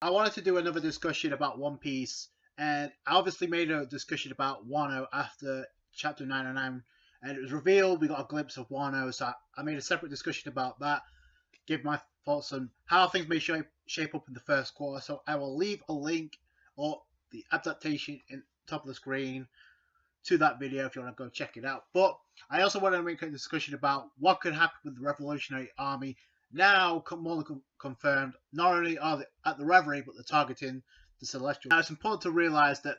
I wanted to do another discussion about One Piece, and I obviously made a discussion about Wano after chapter 909, and it was revealed we got a glimpse of Wano, so I made a separate discussion about that, give my thoughts on how things may shape up in the first quarter. So I will leave a link or the adaptation in top of the screen to that video if you want to go check it out. But I also want to make a discussion about what could happen with the Revolutionary Army now more than confirmed. Not only are they at the Reverie, but they're targeting the Celestial. Now it's important to realize that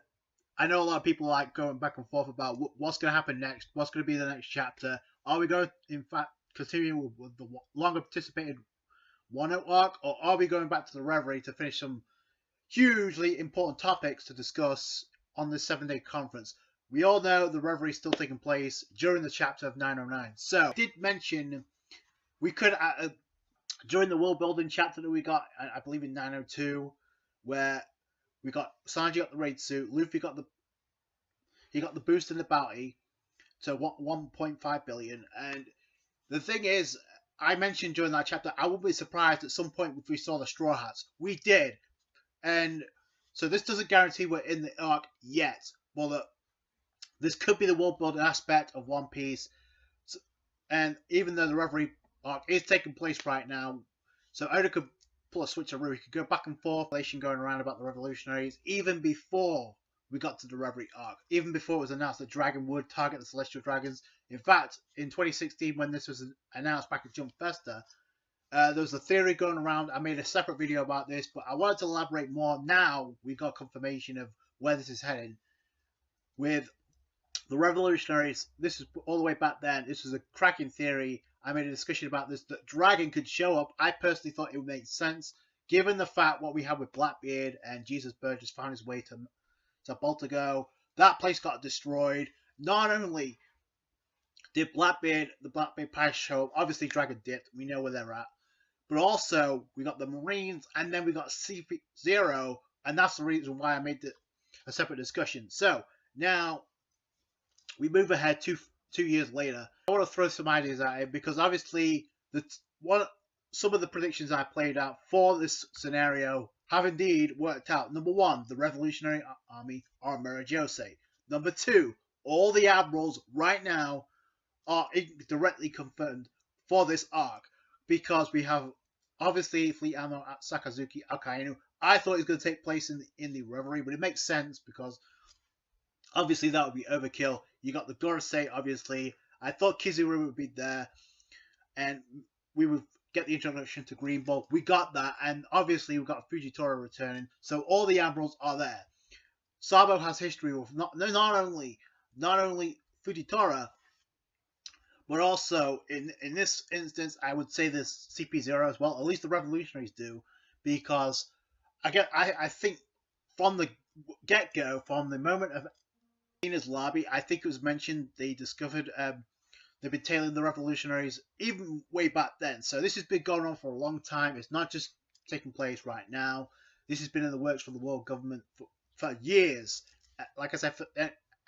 I know a lot of people like going back and forth about what's going to happen next, what's going to be the next chapter. Are we going to, in fact, continue with the longer anticipated Wano arc, or are we going back to the Reverie to finish some hugely important topics to discuss on this 7-day conference? We all know the Reverie is still taking place during the chapter of 909. So, I did mention we could, during the world building chapter that we got, I believe in 902, where we got Sanji got the raid suit, Luffy got the boost in the bounty to 1.5 billion, and the thing is, I mentioned during that chapter, I would be surprised at some point if we saw the Straw Hats. We did, and so this doesn't guarantee we're in the arc yet. Well, this could be the world building aspect of One Piece, and even though the Reverie arc is taking place right now, so Oda could pull a switcheroo. He could go back and forth, going around about the revolutionaries, even before we got to the Reverie arc, even before it was announced that Dragon would target the Celestial Dragons. In fact, in 2016, when this was announced back at Jump Festa, there was a theory going around. I made a separate video about this, but I wanted to elaborate more. Now we got confirmation of where this is heading. With the revolutionaries, this is all the way back then. This was a cracking theory. I made a discussion about this, that Dragon could show up. I personally thought it would make sense, given the fact what we had with Blackbeard and Jesus Burgess found his way to Baltigo. That place got destroyed. Not only did the Blackbeard Pirates show up, obviously Dragon dipped, we know where they're at, but also we got the Marines, and then we got CP0, and that's the reason why I made a separate discussion. So now we move ahead two years later. I want to throw some ideas at it, because obviously some of the predictions I played out for this scenario have indeed worked out. Number one, the Revolutionary Army are Marijose. Number two, all the admirals right now are directly confirmed for this arc, because we have obviously Fleet Admiral Sakazuki Akainu. I thought it was going to take place in the Reverie, but it makes sense because obviously that would be overkill. You got the Gorosei, obviously. I thought Kizaru would be there, and we would get the introduction to Green Bull. We got that, and obviously we've got Fujitora returning, so all the admirals are there. Sabo has history with not only Fujitora, but also in this instance, I would say this CP0 as well. At least the revolutionaries do, because I think from the get-go, from the moment of Ina's lobby, I think it was mentioned they discovered they've been tailing the revolutionaries even way back then. So this has been going on for a long time. It's not just taking place right now. This has been in the works for the world government for years. Like I said,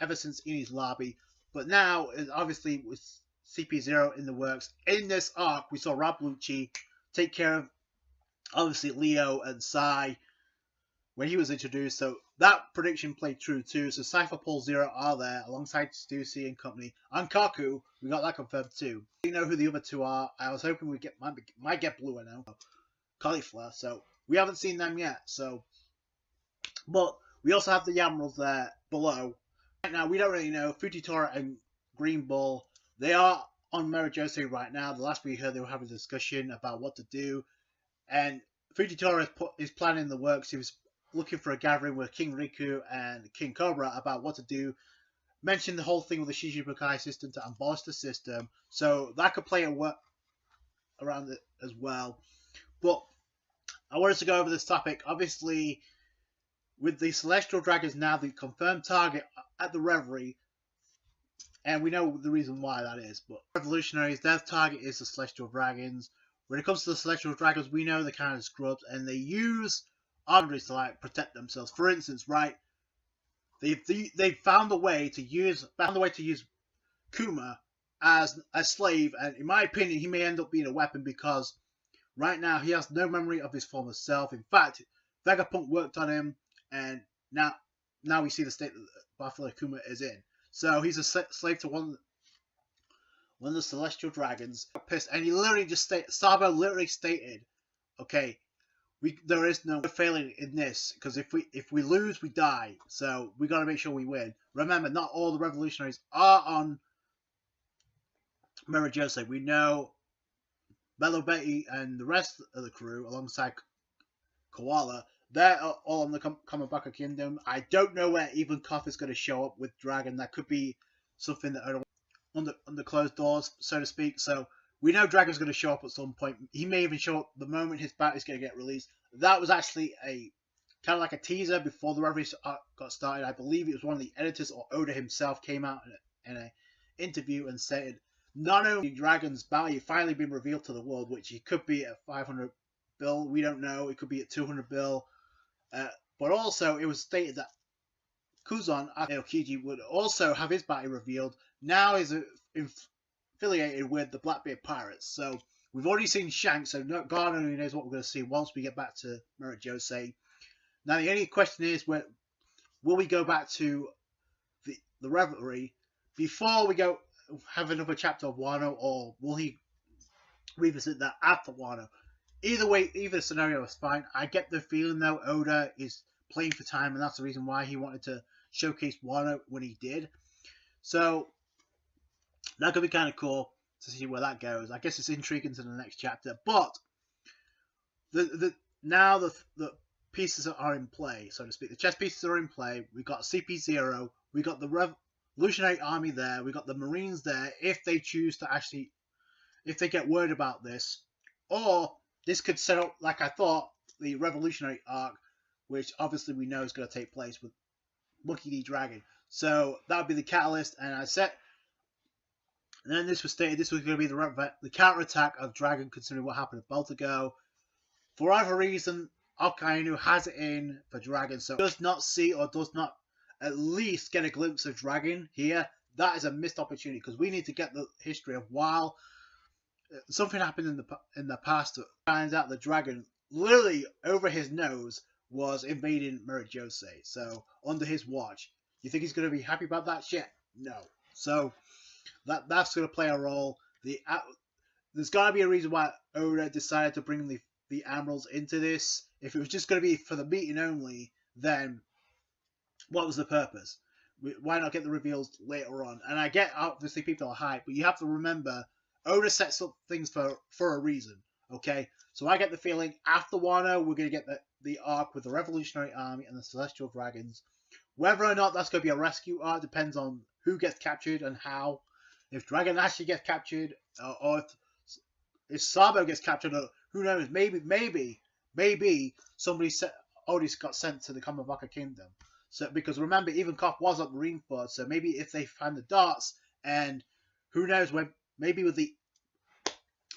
ever since Ina's lobby. But now, obviously, with CP0 in the works, in this arc, we saw Rob Lucci take care of, obviously, Leo and Sai when he was introduced. So that prediction played true too. So Cypher Paul Zero are there alongside Stussy and company. And Kaku, we got that confirmed too. You know who the other two are. I was hoping we might get Blue now. Cauliflower. So we haven't seen them yet. So, but we also have the Admirals there below. Right now we don't really know. Fujitora and Green Bull, they are on Marijose right now. The last we heard, they were having a discussion about what to do, and Fujitora is planning the works. He was looking for a gathering with King Riku and King Cobra about what to do. Mentioned the whole thing with the Shichibukai system to abolish the system, so that could play a work around it as well. But I wanted to go over this topic. Obviously, with the Celestial Dragons now the confirmed target at the Reverie, and we know the reason why that is, but Revolutionaries, their target is the Celestial Dragons. When it comes to the Celestial Dragons, we know they're kind of scrubs, and they use boundaries to like protect themselves. For instance, right, they found a way to use Kuma as a slave, and in my opinion, he may end up being a weapon, because right now he has no memory of his former self. In fact, Vegapunk worked on him, and now we see the state that Buffalo Kuma is in. So he's a slave to one of the celestial dragons. Pissed, and he literally just Sabo literally stated, okay, there is no failing in this, because if we lose, we die. So we got to make sure we win. Remember, not all the revolutionaries are on Marijose. We know Mellow Betty and the rest of the crew, alongside Koala, they're all on the Kamabaka Kingdom. I don't know where even Koth is going to show up with Dragon. That could be something that under closed doors, so to speak. So we know Dragon's going to show up at some point. He may even show up the moment his battle is going to get released. That was actually a kind of like a teaser before the Revolution got started. I believe it was one of the editors, or Oda himself, came out in an interview and stated not only Dragon's value finally been revealed to the world, which he could be at 500 bill, we don't know, it could be at 200 bill, but also it was stated that Kuzan Aokiji would also have his body revealed. Now he's affiliated with the Blackbeard Pirates. So we've already seen Shanks, so God only knows what we're going to see once we get back to Marijose. Now the only question is, will we go back to the Revelry before we go have another chapter of Wano, or will he revisit that after Wano? Either way, either scenario is fine. I get the feeling though Oda is playing for time, and that's the reason why he wanted to showcase Wano when he did. So that could be kind of cool to see where that goes. I guess it's intriguing to the next chapter, but now the pieces are in play, so to speak. The chess pieces are in play. We got CP0. We got the Revolutionary Army there. We got the Marines there. If they choose to actually, if they get word about this, or this could set up, like I thought, the Revolutionary arc, which obviously we know is going to take place with Monkey D. Dragon. So that would be the catalyst. And then this was stated this was going to be the counterattack of Dragon, considering what happened at Baltigo. For whatever reason, Akainu has it in for Dragon, so does not see or does not at least get a glimpse of Dragon here. That is a missed opportunity, because we need to get the history of while something happened in the past that finds out the Dragon literally over his nose was invading Marijose. So under his watch, you think he's going to be happy about that shit? No. So that's going to play a role. There's got to be a reason why Oda decided to bring the Admirals into this. If it was just going to be for the meeting only, then what was the purpose? Why not get the reveals later on? And I get, obviously, people are hyped, but you have to remember, Oda sets up things for a reason, okay? So I get the feeling after Wano, we're going to get the arc with the Revolutionary Army and the Celestial Dragons. Whether or not that's going to be a rescue arc depends on who gets captured and how. If Dragon actually gets captured, or if Sabo gets captured, or who knows, maybe somebody already got sent to the Kamabaka Kingdom. So, because remember, even Koth was at Marineford, so maybe if they find the darts, and who knows, when maybe with the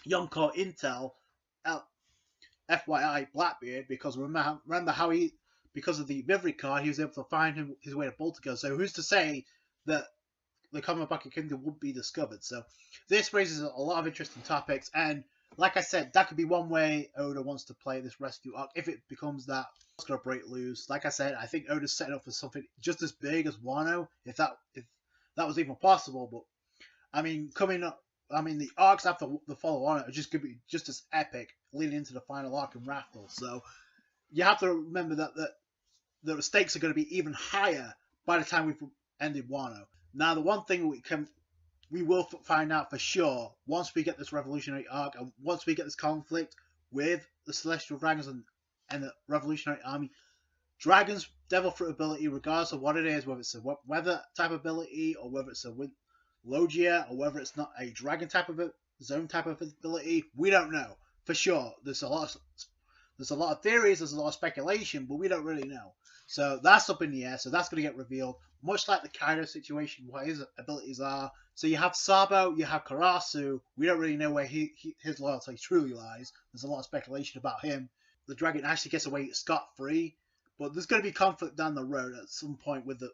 Yonko intel, FYI Blackbeard, because remember how because of the Vivri card, he was able to find his way to Baltigo. So who's to say that the Kamabaka Kingdom would be discovered? So this raises a lot of interesting topics, and like I said, that could be one way Oda wants to play this rescue arc. If it becomes that it's gonna break loose, like I said, I think Oda's setting up for something just as big as Wano, if that was even possible. But I mean, the arcs after the follow on it are just gonna be just as epic, leading into the final arc in Raffle. So you have to remember that the stakes are going to be even higher by the time we've ended Wano. Now, the one thing we will find out for sure once we get this Revolutionary arc, and once we get this conflict with the Celestial Dragons and the Revolutionary Army, Dragon's Devil Fruit ability, regardless of what it is, whether it's a weather type ability, or whether it's a Logia, or whether it's not a Dragon type of zone type of ability, we don't know for sure. There's a lot of theories, there's a lot of speculation, but we don't really know. So that's up in the air. So that's going to get revealed, much like the Kaido situation, what his abilities are. So you have Sabo, you have Karasu. We don't really know where his loyalty truly lies. There's a lot of speculation about him. The Dragon actually gets away scot-free, but there's going to be conflict down the road at some point with the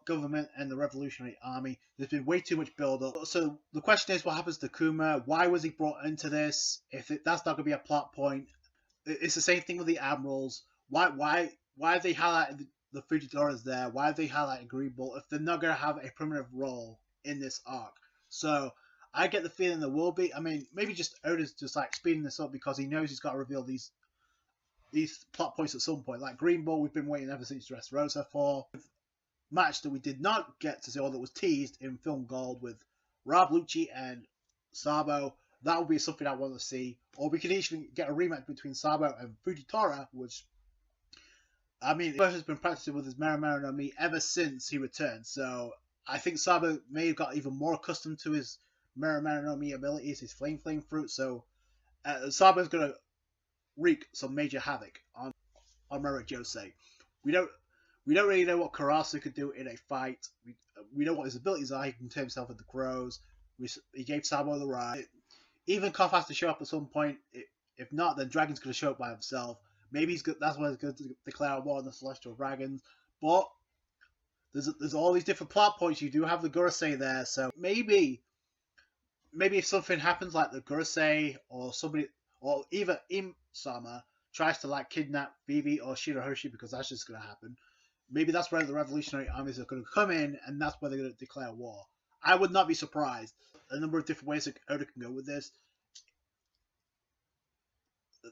government and the Revolutionary Army. There's been way too much build-up. So the question is, what happens to Kuma? Why was he brought into this? If that's not going to be a plot point, it's the same thing with the Admirals. Why have they highlighted the Fujitoras there? Why have they highlighted Green Bull if they're not going to have a prominent role in this arc? So I get the feeling there will be. I mean, maybe just Oda's just like speeding this up because he knows he's got to reveal these plot points at some point. Like Green Bull, we've been waiting ever since Dressrosa for. Match that we did not get to see, or that was teased in Film Gold with Rob Lucci and Sabo. That would be something I want to see. Or we could easily get a rematch between Sabo and Fujitora, which, I mean, he has been practicing with his Marimaro no Mi ever since he returned. So I think Sabo may have got even more accustomed to his Marimaro no Mi abilities, his Flame Fruit. So Sabo's going to wreak some major havoc on Marijose. We don't really know what Karasu could do in a fight. We know what his abilities are. He can turn himself into crows. He gave Sabo the ride. Even Koff has to show up at some point. If not, then Dragon's going to show up by himself. Maybe that's why he's going to declare war on the Celestial Dragons. But there's all these different plot points. You do have the Gurusei there, so maybe if something happens like the Gurusei or somebody, or even Im-sama tries to like kidnap Vivi or Shirahoshi, because that's just going to happen. Maybe that's where the revolutionary armies are going to come in, and that's where they're going to declare war. I would not be surprised. A number of different ways that Oda can go with this.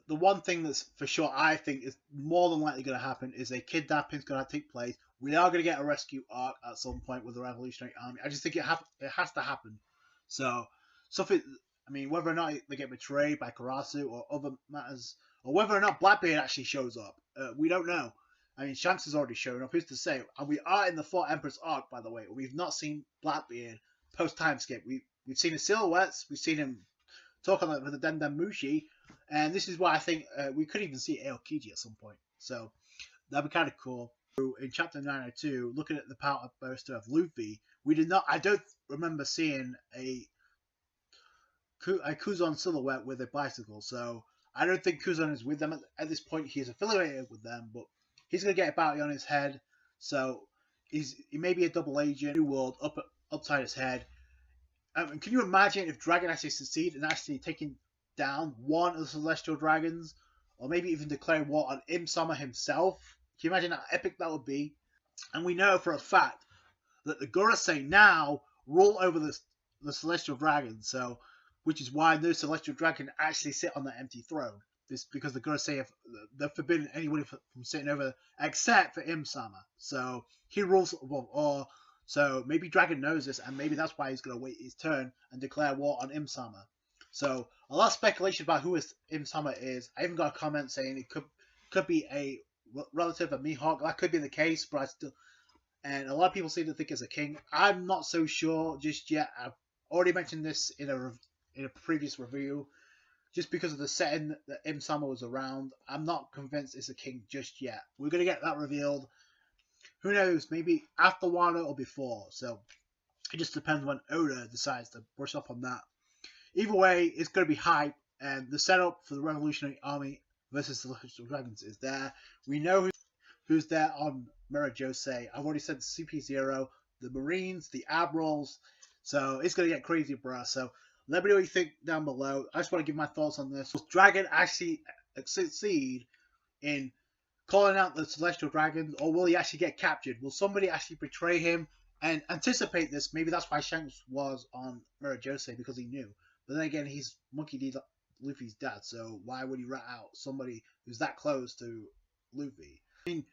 The one thing that's for sure I think is more than likely going to happen is a kidnapping is going to take place. We are going to get a rescue arc at some point with the revolutionary army. I just think it has to happen. So something. I mean, whether or not they get betrayed by Karasu or other matters, or whether or not Blackbeard actually shows up, we don't know. I mean, Shanks has already shown up. Who's to say? And we are in the Four Emperors arc, by the way. We've not seen Blackbeard post time skip. We've seen his silhouettes. We've seen him talk on with the Denden Mushi, and this is why I think we could even see Aokiji at some point. So that'd be kind of cool. In chapter 902, looking at the power poster of Luffy, we did not. I don't remember seeing a Kuzon silhouette with a bicycle. So I don't think Kuzon is with them at this point. He is affiliated with them, but he's going to get a bounty on his head, so he may be a double agent, New World, upside his head. Can you imagine if Dragon actually succeeded in actually taking down one of the Celestial Dragons, or maybe even declaring war on Im-sama himself? Can you imagine how epic that would be? And we know for a fact that the Gurusei now rule over the Celestial Dragons, so which is why no Celestial Dragon can actually sit on that empty throne. This because the Gurusei they've forbidden anybody from sitting over except for Im-sama. So he rules above all. So maybe Dragon knows this, and maybe that's why he's going to wait his turn and declare war on Im-sama. So a lot of speculation about who Im-sama is. I even got a comment saying it could be a relative of Mihawk. That could be the case, but and a lot of people seem to think it's a king. I'm not so sure just yet. I've already mentioned this in a previous review. Just because of the setting that Im-sama was around, I'm not convinced it's a king just yet. We're going to get that revealed. Who knows? Maybe after Wano or before. So it just depends when Oda decides to brush up on that. Either way, it's going to be hype. And the setup for the Revolutionary Army versus the Celestial Dragons is there. We know who's there on Marijose. I've already said the CP0, the Marines, the Admirals. So it's going to get crazy, bruh. So let me know what you think down below. I just want to give my thoughts on this. Will Dragon actually succeed in calling out the Celestial Dragons, or will he actually get captured? Will somebody actually betray him and anticipate this? Maybe that's why Shanks was on Marijose, because he knew. But then again, he's Monkey D. Luffy's dad, so why would he rat out somebody who's that close to Luffy? I mean,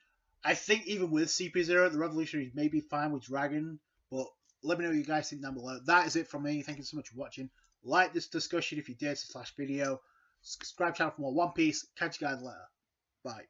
I think even with CP0, the Revolutionaries may be fine with Dragon, but let me know what you guys think down below. That is it from me. Thank you so much for watching. Like this discussion if you did / video. Subscribe to the channel for more One Piece. Catch you guys later. Bye.